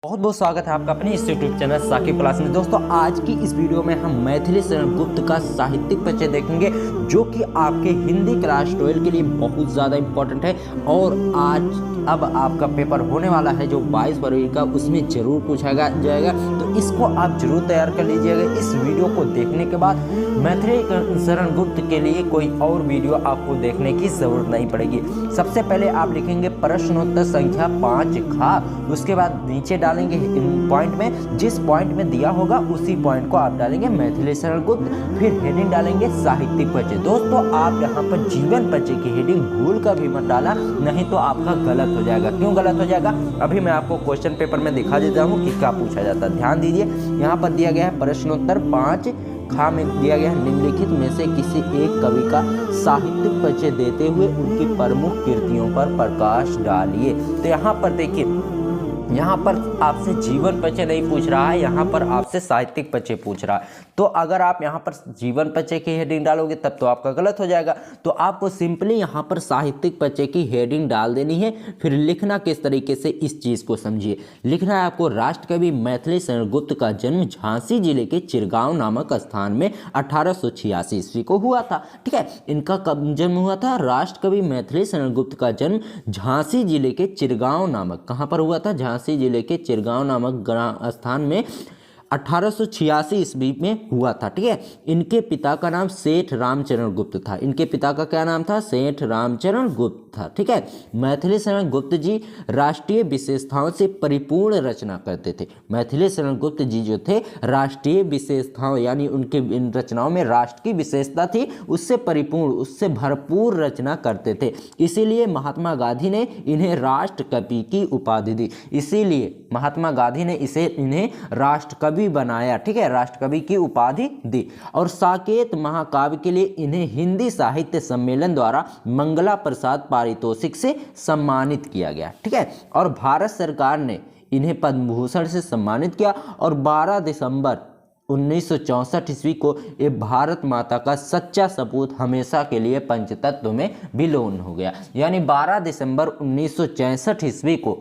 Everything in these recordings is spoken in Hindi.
बहुत बहुत स्वागत है आपका अपने इस यूट्यूब चैनल साकिब क्लास में। दोस्तों आज की इस वीडियो में हम मैथिली शरण गुप्त का साहित्यिक परिचय देखेंगे जो कि आपके हिंदी क्लास 12 के लिए बहुत ज़्यादा इम्पोर्टेंट है। और अब आपका पेपर होने वाला है जो 22 फरवरी का, उसमें जरूर पूछा जाएगा, तो इसको आप जरूर तैयार कर लीजिएगा। इस वीडियो को देखने के बाद मैथिली शरण गुप्त के लिए कोई और वीडियो आपको देखने की जरूरत नहीं पड़ेगी। सबसे पहले आप लिखेंगे प्रश्नोत्तर संख्या 5 खा, उसके बाद नीचे डालेंगे पॉइंट में, जिस पॉइंट में दिया होगा उसी पॉइंट को आप डालेंगे मैथिली शरण गुप्त, फिर हेडिंग डालेंगे साहित्यिक परिचय। दोस्तों आप यहाँ पर जीवन परिचय की हेडिंग भूल कर भी मत डाला, नहीं तो आपका गलत हो जाएगा। क्यों गलत हो जाएगा, अभी मैं आपको क्वेश्चन पेपर में दिखा देता हूँ कि क्या पूछा जाता है। ध्यान दीजिए, यहाँ पर दिया गया है प्रश्नोत्तर 5 खा में दिया गया है निम्नलिखित में से किसी एक कवि का साहित्यिक परिचय देते हुए उनकी प्रमुख कृतियों पर प्रकाश डालिए। तो यहाँ पर देखिए, यहाँ पर आपसे जीवन परिचय नहीं पूछ रहा है, यहाँ पर आपसे साहित्यिक परिचय पूछ रहा है। तो अगर आप यहाँ पर जीवन परिचय की हेडिंग डालोगे तब तो आपका गलत हो जाएगा। तो आपको सिंपली यहाँ पर साहित्यिक परिचय की हेडिंग डाल देनी है। फिर लिखना किस तरीके से, इस चीज़ को समझिए। लिखना है आपको, राष्ट्रकवि मैथिली शरण गुप्त का जन्म झांसी जिले के चिरगांव नामक स्थान में 1886 ईस्वी को हुआ था। ठीक है, इनका कब जन्म हुआ था? राष्ट्रकवि मैथिली शरण गुप्त का जन्म झांसी जिले के चिरगांव नामक, कहाँ पर हुआ था? झांसी जिले के चिरगांव नामक स्थान में 1886 ईस्वी में हुआ था। ठीक है, इनके पिता का नाम सेठ रामचरण गुप्त था। इनके पिता का क्या नाम था? सेठ रामचरण गुप्त था। ठीक है, मैथिली शरण गुप्त जी राष्ट्रीय विशेषताओं से परिपूर्ण रचना करते थे। मैथिली शरण गुप्त जी जो थे राष्ट्रीय विशेषताओं, यानी उनके इन रचनाओं में राष्ट्र की विशेषता थी, उससे परिपूर्ण, उससे भरपूर रचना करते थे। इसीलिए महात्मा गांधी ने इन्हें राष्ट्र कवि की उपाधि दी। इसीलिए महात्मा गांधी ने इन्हें राष्ट्र कवि बनाया। ठीक है, राष्ट्रकवि की उपाधि दी। और साकेत महाकाव्य के लिए इन्हें हिंदी साहित्य सम्मेलन द्वारा मंगला प्रसाद पारितोषिक से सम्मानित किया गया। ठीक है, और भारत सरकार ने इन्हें पद्म भूषण से सम्मानित किया। और 12 दिसंबर 1964 ईस्वी को ये भारत माता का सच्चा सपूत हमेशा के लिए पंचतत्व में विलीन हो गया। यानी 12 दिसंबर 1964 ईस्वी को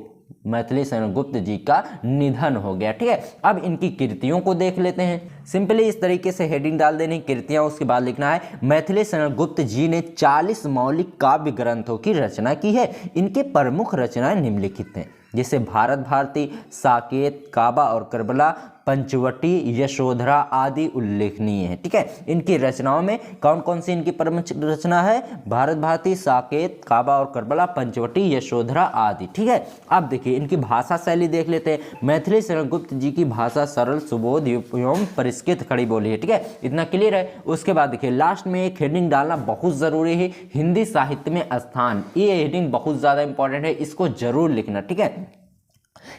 मैथिली शरण गुप्त जी का निधन हो गया। ठीक है, अब इनकी कृतियों को देख लेते हैं। सिंपली इस तरीके से हेडिंग डाल देनी कृतियां, उसके बाद लिखना है मैथिली शरण गुप्त जी ने 40 मौलिक काव्य ग्रंथों की रचना की है। इनके प्रमुख रचनाएं निम्नलिखित हैं, जैसे भारत भारती, साकेत, काबा और करबला, पंचवटी, यशोधरा आदि उल्लेखनीय है। ठीक है, इनकी रचनाओं में कौन कौन सी इनकी प्रमुख रचना है? भारत भारती, साकेत, काबा और करबला, पंचवटी, यशोधरा आदि। ठीक है, अब देखिए इनकी भाषा शैली देख लेते हैं। मैथिली शरण गुप्त जी की भाषा सरल, सुबोध एवं परिष्कृत खड़ी बोली है। ठीक है, इतना क्लियर है। उसके बाद देखिए लास्ट में एक हेडिंग डालना बहुत जरूरी है, हिंदी साहित्य में स्थान। ये हेडिंग बहुत ज्यादा इंपॉर्टेंट है, इसको जरूर लिखना। ठीक है,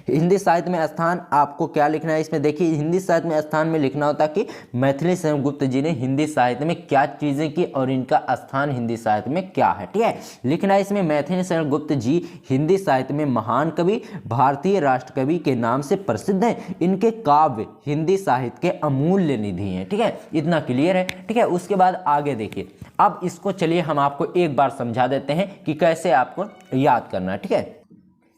हिंदी साहित्य में स्थान आपको क्या लिखना है इसमें? देखिए हिंदी साहित्य में स्थान में लिखना होता कि मैथिली शरण गुप्त जी ने हिंदी साहित्य में क्या चीजें की और इनका स्थान हिंदी साहित्य में क्या है। ठीक है, लिखना है इसमें मैथिली शरण गुप्त जी हिंदी साहित्य में महान कवि, भारतीय राष्ट्र कवि के नाम से प्रसिद्ध हैं। इनके काव्य हिंदी साहित्य के अमूल्य निधि हैं। ठीक है, इतना क्लियर है। ठीक है, उसके बाद आगे देखिए, अब इसको चलिए हम आपको एक बार समझा देते हैं कि कैसे आपको याद करना है। ठीक है,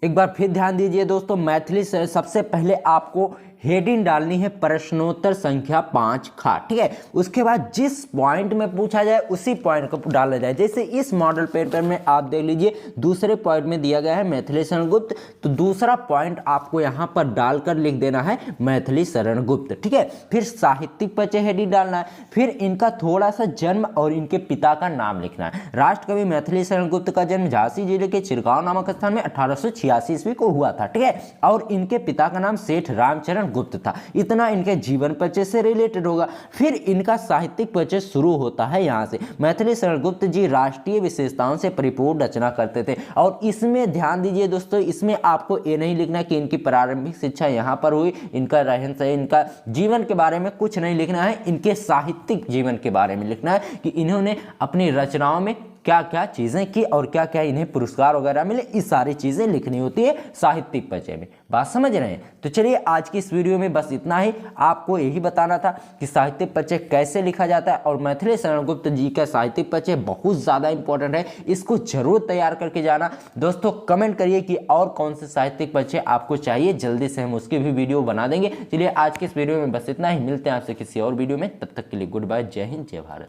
एक बार फिर ध्यान दीजिए दोस्तों, मैथिली से सबसे पहले आपको हेडिंग डालनी है प्रश्नोत्तर संख्या 5 खा। ठीक है, उसके बाद जिस पॉइंट में पूछा जाए उसी पॉइंट को डाला जाए। जैसे इस मॉडल पेपर में आप देख लीजिए, दूसरे पॉइंट में दिया गया है मैथिली शरण गुप्त, तो दूसरा पॉइंट आपको यहाँ पर डालकर लिख देना है मैथिली शरण गुप्त। ठीक है, फिर साहित्यिक परिचय हेडिंग डालना है, फिर इनका थोड़ा सा जन्म और इनके पिता का नाम लिखना है। राष्ट्रकवि मैथिली शरण गुप्त का जन्म झांसी जिले के चिरगांव नामक स्थान में 1886 ईस्वी को हुआ था। ठीक है, और इनके पिता का नाम सेठ रामचरण गुप्त था। इतना इनके जीवन परिचय से रिलेटेड होगा। फिर इनका साहित्यिक परिचय शुरू होता है यहाँ से। मैथिली शरण गुप्त जी राष्ट्रीय विशेषताओं से परिपूर्ण रचना करते थे। और इसमें ध्यान दीजिए दोस्तों, इसमें आपको ये नहीं लिखना कि इनकी प्रारंभिक शिक्षा यहाँ पर हुई, इनका रहन सहन, इनका जीवन के बारे में कुछ नहीं लिखना है। इनके साहित्यिक जीवन के बारे में लिखना है कि इन्होंने अपनी रचनाओं में क्या क्या चीज़ें की और क्या क्या इन्हें पुरस्कार वगैरह मिले, ये सारी चीज़ें लिखनी होती है साहित्यिक परिचय में। बात समझ रहे हैं? तो चलिए आज की इस वीडियो में बस इतना ही, आपको यही बताना था कि साहित्यिक परिचय कैसे लिखा जाता है। और मैथिली शरण गुप्त जी का साहित्यिक परिचय बहुत ज़्यादा इंपॉर्टेंट है, इसको जरूर तैयार करके जाना। दोस्तों कमेंट करिए कि और कौन से साहित्यिक परिचय आपको चाहिए, जल्दी से हम उसकी भी वीडियो बना देंगे। चलिए आज के इस वीडियो में बस इतना ही, मिलते हैं आपसे किसी और वीडियो में, तब तक के लिए गुड बाय, जय हिंद, जय भारत।